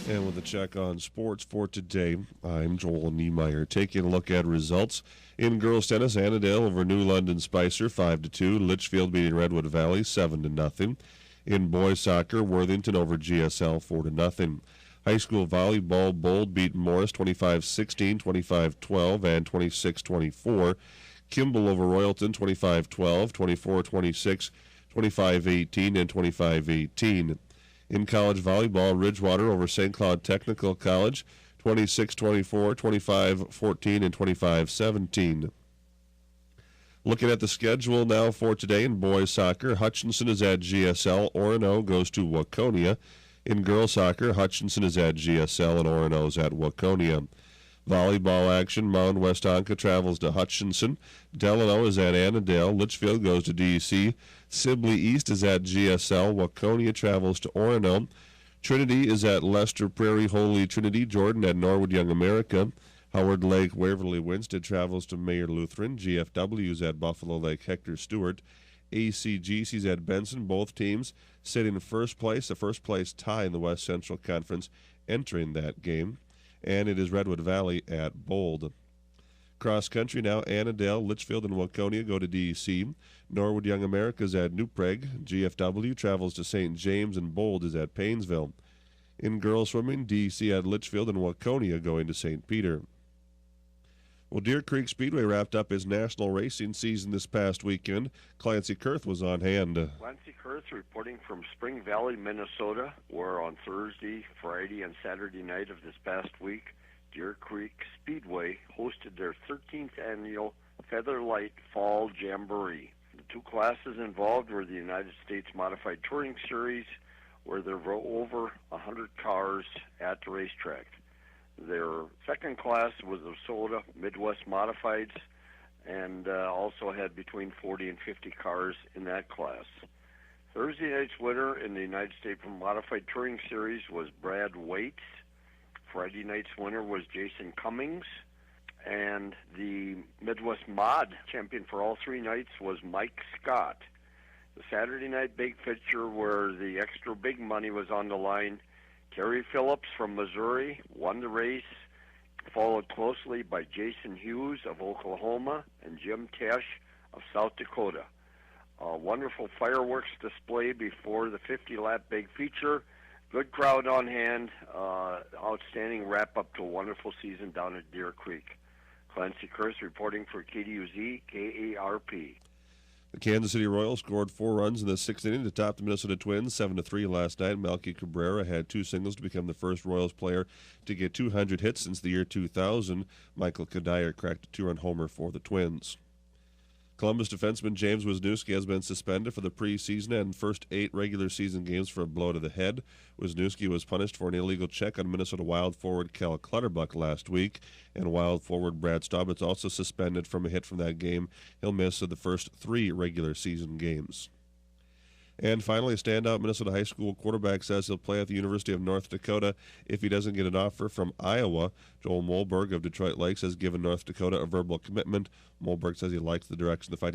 And with a check on sports for today, I'm Joel Niemeyer. Taking a look at results in girls tennis, Annandale over New London Spicer 5-2. Litchfield beating Redwood Valley 7-0. In boys soccer, Worthington over GSL 4-0. High school volleyball, Bold beat Morris 25-16, 25-12, and 26-24. Kimball over Royalton 25-12, 24-26, 25-18, and 25-18. In college volleyball, Ridgewater over St. Cloud Technical College, 26-24, 25-14, and 25-17. Looking at the schedule now for today in boys soccer, Hutchinson is at GSL, Orono goes to Waconia. In girls soccer, Hutchinson is at GSL and Orono is at Waconia. Volleyball action, Mound Westonka travels to Hutchinson. Delano is at Annandale. Litchfield goes to DEC. Sibley East is at GSL. Waconia travels to Orono. Trinity is at Lester Prairie Holy Trinity. Jordan at Norwood Young America. Howard Lake Waverly Winston travels to Mayer Lutheran. GFW is at Buffalo Lake Hector Stewart. ACGC's at Benson. Both teams sitting in first place, a first-place tie in the West Central Conference entering that game. And it is Redwood Valley at Bold. Cross country now, Annandale, Litchfield, and Waconia go to DEC. Norwood Young America's at New Prague. GFW travels to St. James, and Bold is at Paynesville. In girls swimming, DEC at Litchfield and Waconia going to St. Peter. Well, Deer Creek Speedway wrapped up his national racing season this past weekend. Clancy Kurth was on hand. Clancy Kurth reporting from Spring Valley, Minnesota, where on Thursday, Friday, and Saturday night of this past week, Deer Creek Speedway hosted their 13th annual Featherlight Fall Jamboree. The two classes involved were the United States Modified Touring Series, where there were over 100 cars at the racetrack. Their second class was the Soda Midwest Modifieds, and also had between 40 and 50 cars in that class. Thursday night's winner in the United States Modified Touring Series was Brad Waits. Friday night's winner was Jason Cummings. And the Midwest Mod champion for all three nights was Mike Scott. The Saturday night big fixture where the extra big money was on the line, Kerry Phillips from Missouri won the race, followed closely by Jason Hughes of Oklahoma and Jim Tesh of South Dakota. A wonderful fireworks display before the 50-lap big feature. Good crowd on hand. Outstanding wrap-up to a wonderful season down at Deer Creek. Clancy Kurth reporting for KDUZ, KARP. The Kansas City Royals scored 4 runs in the 6th inning to top the Minnesota Twins 7-3 last night. Melky Cabrera had 2 singles to become the first Royals player to get 200 hits since the year 2000. Michael Kadire cracked a 2-run homer for the Twins. Columbus defenseman James Wisniewski has been suspended for the preseason and first 8 regular season games for a blow to the head. Wisniewski was punished for an illegal check on Minnesota Wild forward Cal Clutterbuck last week, and Wild forward Brad Staubitz also suspended from a hit from that game. He'll miss the first 3 regular season games. And finally, a standout Minnesota high school quarterback says he'll play at the University of North Dakota if he doesn't get an offer from Iowa. Joel Molberg of Detroit Lakes has given North Dakota a verbal commitment. Molberg says he likes the direction the Fighting